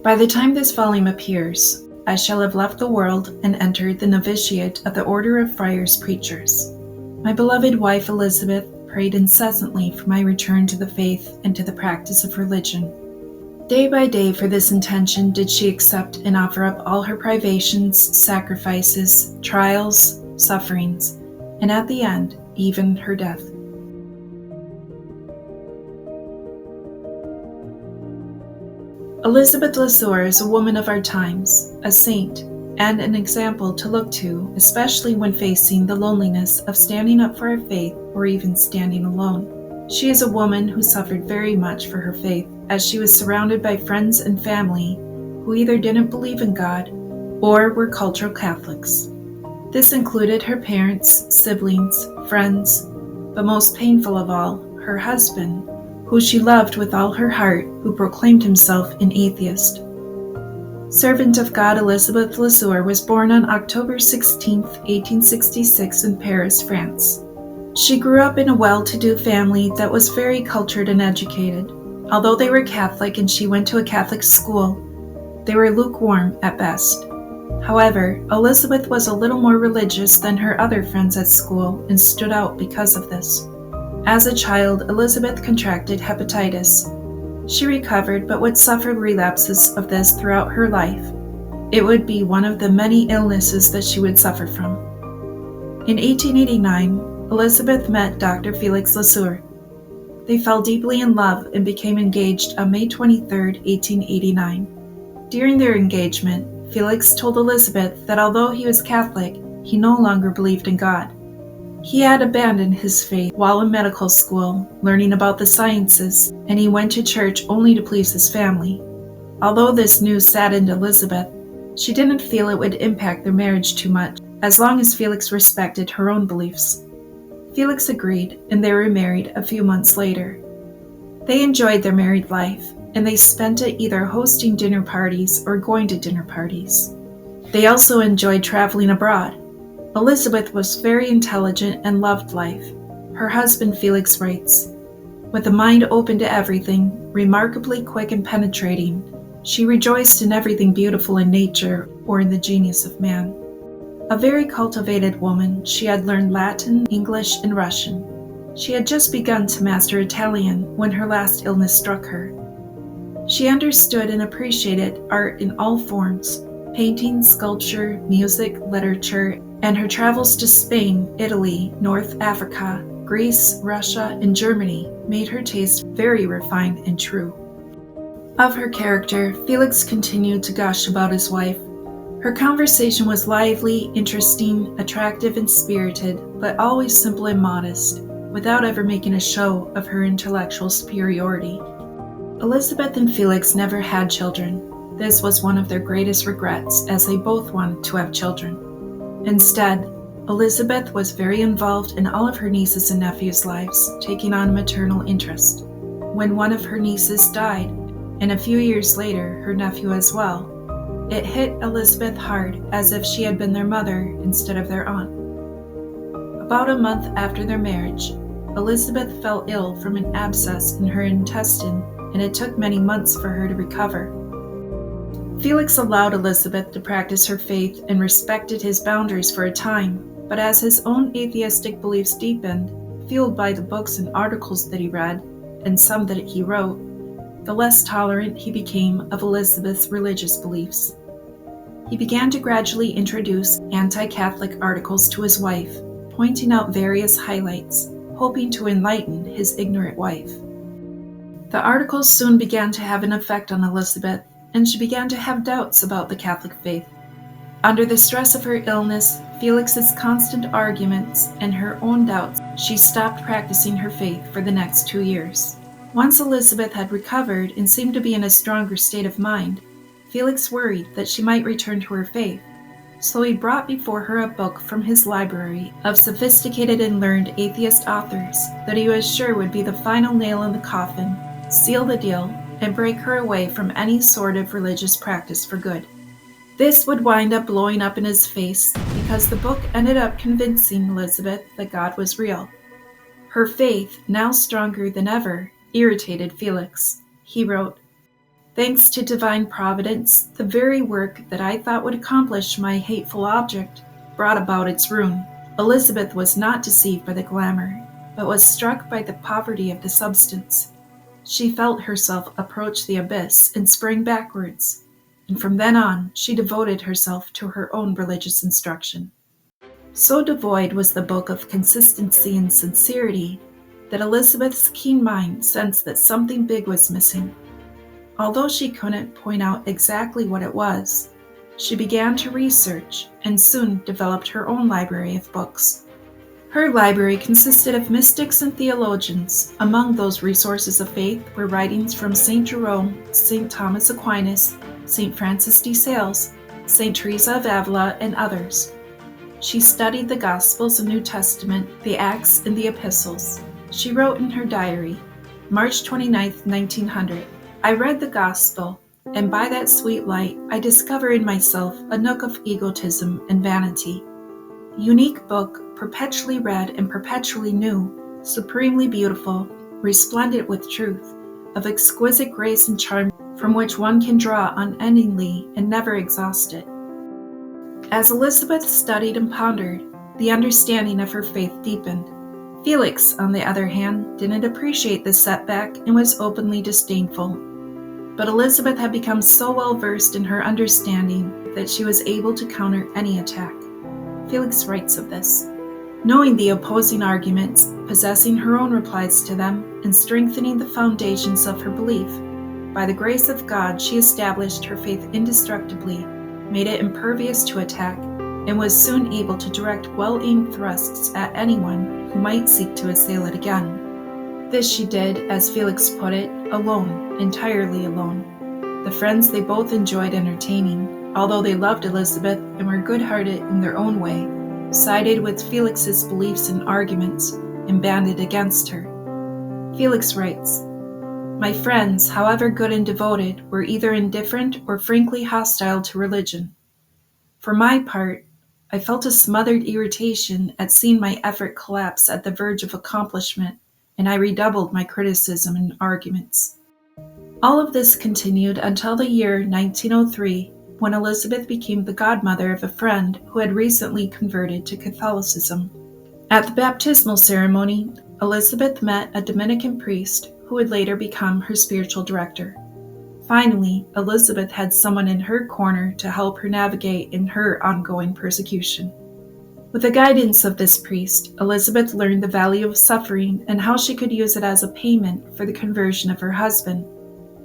By the time this volume appears, I shall have left the world and entered the novitiate of the Order of Friars Preachers. My beloved wife Elisabeth prayed incessantly for my return to the faith and to the practice of religion. Day by day for this intention did she accept and offer up all her privations, sacrifices, trials, sufferings, and at the end, even her death. Elisabeth Leseur is a woman of our times, a saint, and an example to look to, especially when facing the loneliness of standing up for our faith or even standing alone. She is a woman who suffered very much for her faith, as she was surrounded by friends and family who either didn't believe in God or were cultural Catholics. This included her parents, siblings, friends, but most painful of all, her husband, who she loved with all her heart, who proclaimed himself an atheist. Servant of God Elisabeth Leseur was born on October 16, 1866 in Paris, France. She grew up in a well-to-do family that was very cultured and educated. Although they were Catholic and she went to a Catholic school, they were lukewarm at best. However, Elisabeth was a little more religious than her other friends at school and stood out because of this. As a child, Elisabeth contracted hepatitis. She recovered but would suffer relapses of this throughout her life. It would be one of the many illnesses that she would suffer from. In 1889, Elisabeth met Dr. Felix Leseur. They fell deeply in love and became engaged on May 23, 1889. During their engagement, Felix told Elisabeth that although he was Catholic, he no longer believed in God. He had abandoned his faith while in medical school, learning about the sciences, and he went to church only to please his family. Although this news saddened Elisabeth, she didn't feel it would impact their marriage too much, as long as Felix respected her own beliefs. Felix agreed, and they were married a few months later. They enjoyed their married life, and they spent it either hosting dinner parties or going to dinner parties. They also enjoyed traveling abroad. Elisabeth was very intelligent and loved life. Her husband Felix writes, "With a mind open to everything, remarkably quick and penetrating, she rejoiced in everything beautiful in nature or in the genius of man. A very cultivated woman, she had learned Latin, English, and Russian. She had just begun to master Italian when her last illness struck her. She understood and appreciated art in all forms, painting, sculpture, music, literature, and her travels to Spain, Italy, North Africa, Greece, Russia, and Germany made her taste very refined and true." Of her character, Felix continued to gush about his wife. Her conversation was lively, interesting, attractive, and spirited, but always simple and modest, without ever making a show of her intellectual superiority. Elisabeth and Felix never had children. This was one of their greatest regrets, as they both wanted to have children. Instead, Elisabeth was very involved in all of her nieces and nephews' lives, taking on a maternal interest. When one of her nieces died, and a few years later her nephew as well, it hit Elisabeth hard, as if she had been their mother instead of their aunt. About a month after their marriage, Elisabeth fell ill from an abscess in her intestine, and it took many months for her to recover. Felix allowed Elisabeth to practice her faith and respected his boundaries for a time, but as his own atheistic beliefs deepened, fueled by the books and articles that he read, and some that he wrote, the less tolerant he became of Elisabeth's religious beliefs. He began to gradually introduce anti-Catholic articles to his wife, pointing out various highlights, hoping to enlighten his ignorant wife. The articles soon began to have an effect on Elisabeth, and she began to have doubts about the Catholic faith. Under the stress of her illness, Felix's constant arguments, and her own doubts, she stopped practicing her faith for the next 2 years. Once Elisabeth had recovered and seemed to be in a stronger state of mind, Felix worried that she might return to her faith, so he brought before her a book from his library of sophisticated and learned atheist authors that he was sure would be the final nail in the coffin, seal the deal, and break her away from any sort of religious practice for good. This would wind up blowing up in his face because the book ended up convincing Elisabeth that God was real. Her faith, now stronger than ever, irritated Felix. He wrote, Thanks to divine providence, the very work that I thought would accomplish my hateful object brought about its ruin. Elisabeth was not deceived by the glamour, but was struck by the poverty of the substance. She felt herself approach the abyss and sprang backwards, and from then on she devoted herself to her own religious instruction. So devoid was the book of consistency and sincerity that Elisabeth's keen mind sensed that something big was missing. Although she couldn't point out exactly what it was, she began to research and soon developed her own library of books. Her library consisted of mystics and theologians. Among those resources of faith were writings from St. Jerome, St. Thomas Aquinas, St. Francis de Sales, St. Teresa of Avila, and others. She studied the Gospels and New Testament, the Acts, and the Epistles. She wrote in her diary, March 29, 1900, I read the Gospel, and by that sweet light I discover in myself a nook of egotism and vanity. Unique book, perpetually read and perpetually new, supremely beautiful, resplendent with truth, of exquisite grace and charm from which one can draw unendingly and never exhaust it. As Elisabeth studied and pondered, the understanding of her faith deepened. Felix, on the other hand, didn't appreciate this setback and was openly disdainful. But Elisabeth had become so well versed in her understanding that she was able to counter any attack. Felix writes of this. Knowing the opposing arguments, possessing her own replies to them, and strengthening the foundations of her belief, by the grace of God she established her faith indestructibly, made it impervious to attack, and was soon able to direct well-aimed thrusts at anyone who might seek to assail it again. This she did, as Felix put it, alone, entirely alone. The friends they both enjoyed entertaining, although they loved Elisabeth and were good-hearted in their own way, sided with Felix's beliefs and arguments and banded against her. Felix writes, My friends, however good and devoted, were either indifferent or frankly hostile to religion. For my part, I felt a smothered irritation at seeing my effort collapse at the verge of accomplishment, and I redoubled my criticism and arguments. All of this continued until the year 1903, when Elisabeth became the godmother of a friend who had recently converted to Catholicism. At the baptismal ceremony, Elisabeth met a Dominican priest who would later become her spiritual director. Finally, Elisabeth had someone in her corner to help her navigate in her ongoing persecution. With the guidance of this priest, Elisabeth learned the value of suffering and how she could use it as a payment for the conversion of her husband.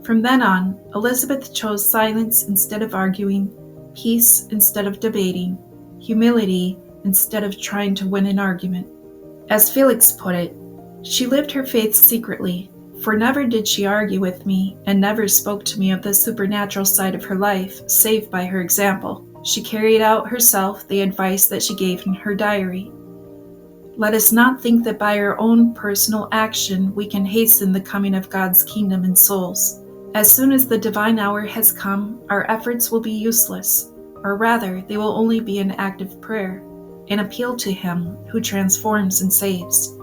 From then on, Elisabeth chose silence instead of arguing, peace instead of debating, humility instead of trying to win an argument. As Felix put it, she lived her faith secretly, for never did she argue with me and never spoke to me of the supernatural side of her life, save by her example. She carried out herself the advice that she gave in her diary. Let us not think that by our own personal action we can hasten the coming of God's kingdom in souls. As soon as the divine hour has come, our efforts will be useless, or rather, they will only be an act of prayer, an appeal to Him who transforms and saves.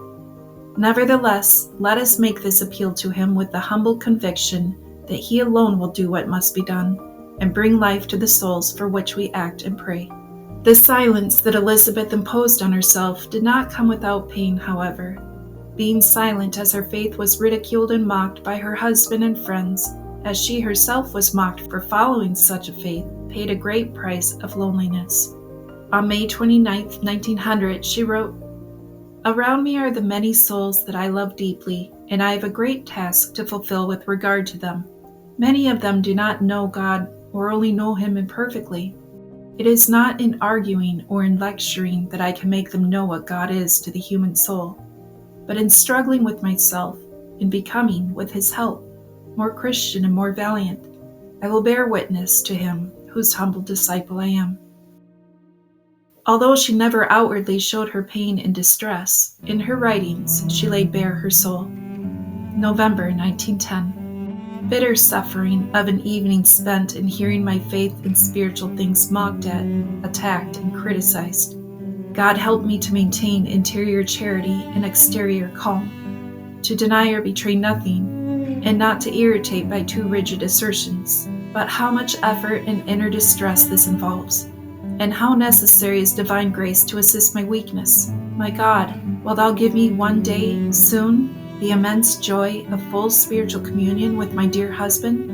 Nevertheless, let us make this appeal to Him with the humble conviction that He alone will do what must be done, and bring life to the souls for which we act and pray. The silence that Elisabeth imposed on herself did not come without pain, however. Being silent as her faith was ridiculed and mocked by her husband and friends, as she herself was mocked for following such a faith, paid a great price of loneliness. On May 29, 1900, she wrote, Around me are the many souls that I love deeply, and I have a great task to fulfill with regard to them. Many of them do not know God or only know Him imperfectly. It is not in arguing or in lecturing that I can make them know what God is to the human soul, but in struggling with myself, in becoming, with His help, more Christian and more valiant. I will bear witness to Him whose humble disciple I am. Although she never outwardly showed her pain and distress, in her writings she laid bare her soul. November 1910. Bitter suffering of an evening spent in hearing my faith and spiritual things mocked at, attacked, and criticized. God help me to maintain interior charity and exterior calm, to deny or betray nothing, and not to irritate by too rigid assertions. But how much effort and inner distress this involves, and how necessary is divine grace to assist my weakness. My God, wilt thou give me one day, soon, the immense joy of full spiritual communion with my dear husband?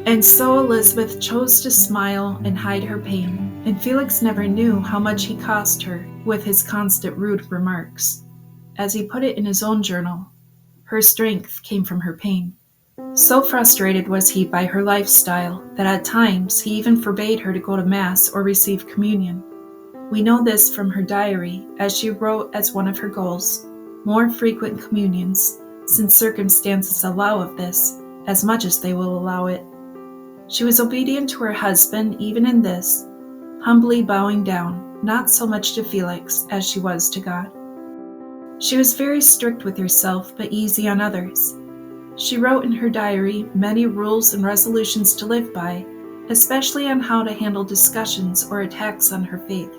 And so Elisabeth chose to smile and hide her pain, and Felix never knew how much he cost her with his constant rude remarks. As he put it in his own journal, her strength came from her pain. So frustrated was he by her lifestyle that at times he even forbade her to go to Mass or receive communion. We know this from her diary, as she wrote as one of her goals, more frequent communions, since circumstances allow of this, as much as they will allow it. She was obedient to her husband even in this, humbly bowing down, not so much to Felix as she was to God. She was very strict with herself, but easy on others. She wrote in her diary many rules and resolutions to live by, especially on how to handle discussions or attacks on her faith.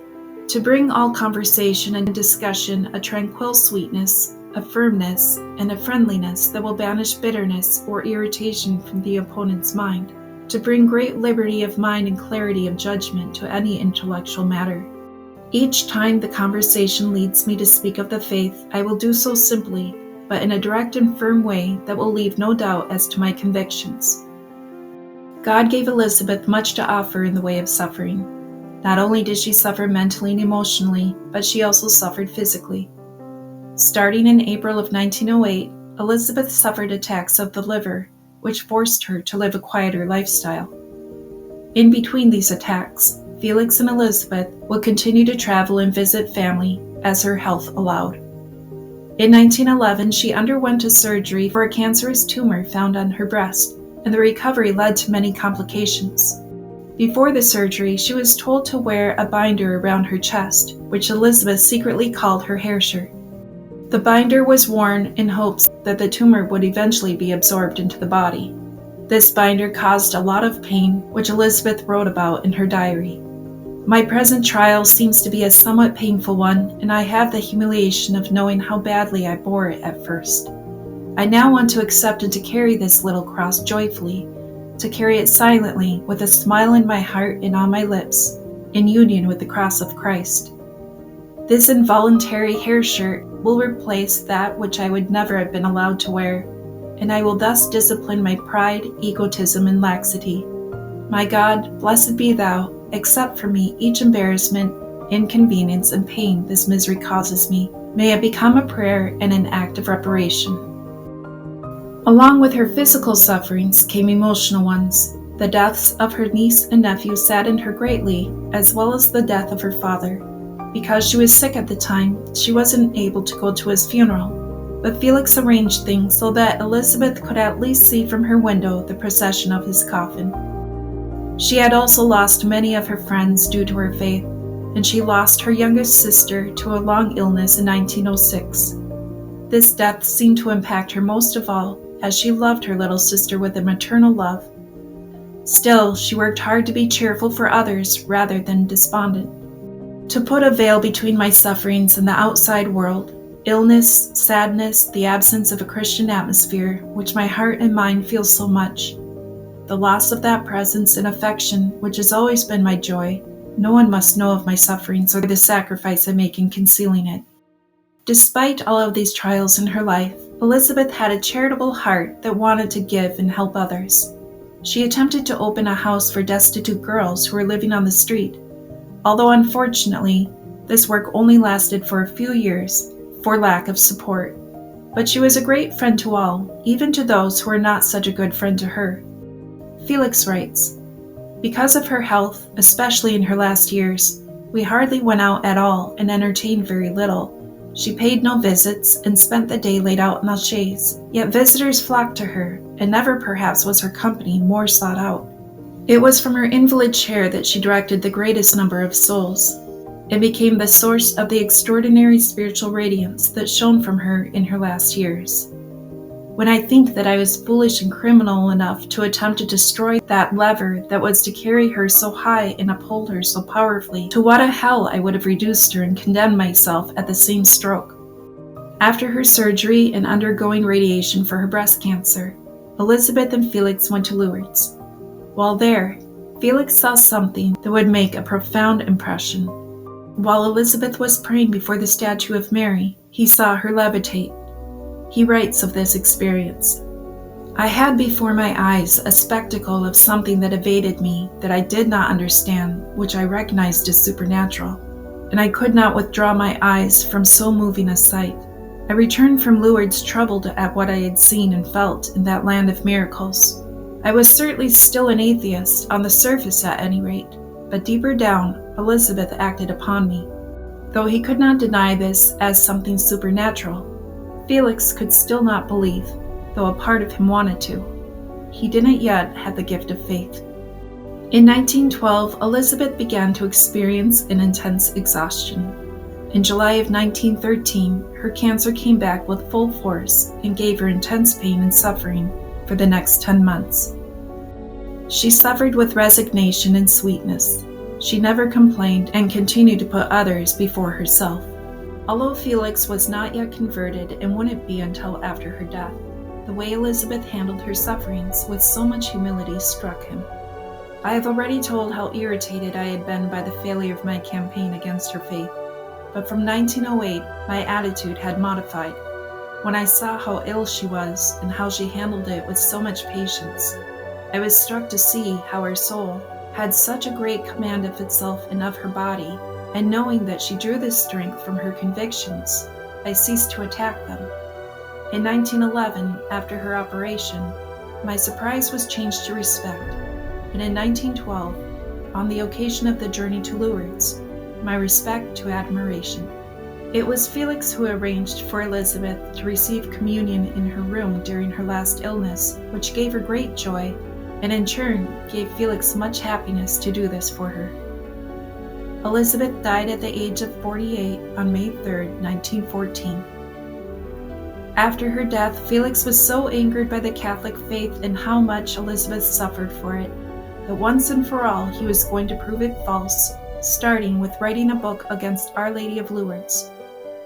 To bring all conversation and discussion a tranquil sweetness, a firmness, and a friendliness that will banish bitterness or irritation from the opponent's mind. To bring great liberty of mind and clarity of judgment to any intellectual matter. Each time the conversation leads me to speak of the faith, I will do so simply, but in a direct and firm way that will leave no doubt as to my convictions. God gave Elisabeth much to offer in the way of suffering. Not only did she suffer mentally and emotionally, but she also suffered physically. Starting in April of 1908, Elisabeth suffered attacks of the liver, which forced her to live a quieter lifestyle. In between these attacks, Felix and Elisabeth would continue to travel and visit family as her health allowed. In 1911, she underwent a surgery for a cancerous tumor found on her breast, and the recovery led to many complications. Before the surgery, she was told to wear a binder around her chest, which Elisabeth secretly called her hair shirt. The binder was worn in hopes that the tumor would eventually be absorbed into the body. This binder caused a lot of pain, which Elisabeth wrote about in her diary. My present trial seems to be a somewhat painful one, and I have the humiliation of knowing how badly I bore it at first. I now want to accept and to carry this little cross joyfully, to carry it silently, with a smile in my heart and on my lips, in union with the cross of Christ. This involuntary hair shirt will replace that which I would never have been allowed to wear, and I will thus discipline my pride, egotism, and laxity. My God, blessed be Thou, accept for me each embarrassment, inconvenience, and pain this misery causes me. May it become a prayer and an act of reparation. Along with her physical sufferings came emotional ones. The deaths of her niece and nephew saddened her greatly, as well as the death of her father. Because she was sick at the time, she wasn't able to go to his funeral, but Felix arranged things so that Elisabeth could at least see from her window the procession of his coffin. She had also lost many of her friends due to her faith, and she lost her youngest sister to a long illness in 1906. This death seemed to impact her most of all, as she loved her little sister with a maternal love. Still, she worked hard to be cheerful for others rather than despondent. To put a veil between my sufferings and the outside world, illness, sadness, the absence of a Christian atmosphere, which my heart and mind feel so much, the loss of that presence and affection which has always been my joy, no one must know of my sufferings or the sacrifice I make in concealing it. Despite all of these trials in her life, Elisabeth had a charitable heart that wanted to give and help others. She attempted to open a house for destitute girls who were living on the street, although unfortunately, this work only lasted for a few years for lack of support. But she was a great friend to all, even to those who were not such a good friend to her. Felix writes, "Because of her health, especially in her last years, we hardly went out at all and entertained very little. She paid no visits and spent the day laid out in the chaise, yet visitors flocked to her, and never perhaps was her company more sought out. It was from her invalid chair that she directed the greatest number of souls. It became the source of the extraordinary spiritual radiance that shone from her in her last years. When I think that I was foolish and criminal enough to attempt to destroy that lever that was to carry her so high and uphold her so powerfully, to what a hell I would have reduced her and condemned myself at the same stroke." After her surgery and undergoing radiation for her breast cancer, Elisabeth and Felix went to Lourdes. While there, Felix saw something that would make a profound impression. While Elisabeth was praying before the statue of Mary, he saw her levitate. He writes of this experience. I had before my eyes a spectacle of something that evaded me, that I did not understand, which I recognized as supernatural, and I could not withdraw my eyes from so moving a sight. I returned from Lourdes troubled at what I had seen and felt in that land of miracles. I was certainly still an atheist, on the surface at any rate, but deeper down, Elisabeth acted upon me. Though he could not deny this as something supernatural, Felix could still not believe, though a part of him wanted to. He didn't yet have the gift of faith. In 1912, Elisabeth began to experience an intense exhaustion. In July of 1913, her cancer came back with full force and gave her intense pain and suffering for the next 10 months. She suffered with resignation and sweetness. She never complained and continued to put others before herself. Although Felix was not yet converted and wouldn't be until after her death, the way Elisabeth handled her sufferings with so much humility struck him. I have already told how irritated I had been by the failure of my campaign against her faith, but from 1908 my attitude had modified. When I saw how ill she was and how she handled it with so much patience, I was struck to see how her soul had such a great command of itself and of her body, and knowing that she drew this strength from her convictions, I ceased to attack them. In 1911, after her operation, my surprise was changed to respect, and in 1912, on the occasion of the journey to Lourdes, my respect to admiration. It was Felix who arranged for Elisabeth to receive communion in her room during her last illness, which gave her great joy, and in turn gave Felix much happiness to do this for her. Elisabeth died at the age of 48 on May 3, 1914. After her death, Felix was so angered by the Catholic faith and how much Elisabeth suffered for it, that once and for all he was going to prove it false, starting with writing a book against Our Lady of Lourdes.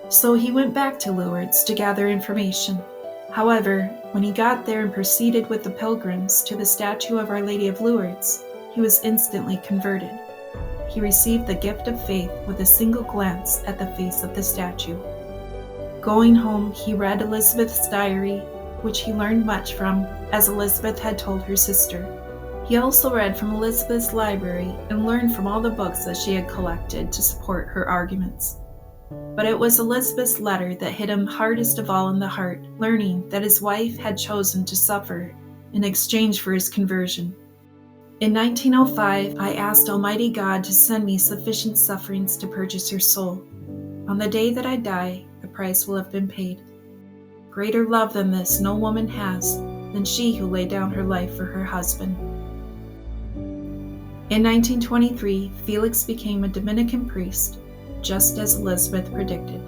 So he went back to Lourdes to gather information. However, when he got there and proceeded with the pilgrims to the statue of Our Lady of Lourdes, he was instantly converted. He received the gift of faith with a single glance at the face of the statue. Going home, he read Elisabeth's diary, which he learned much from, as Elisabeth had told her sister. He also read from Elisabeth's library and learned from all the books that she had collected to support her arguments. But it was Elisabeth's letter that hit him hardest of all in the heart, learning that his wife had chosen to suffer in exchange for his conversion. In 1905, I asked Almighty God to send me sufficient sufferings to purchase her soul. On the day that I die, the price will have been paid. Greater love than this no woman has than she who laid down her life for her husband. In 1923, Felix became a Dominican priest, just as Elisabeth predicted.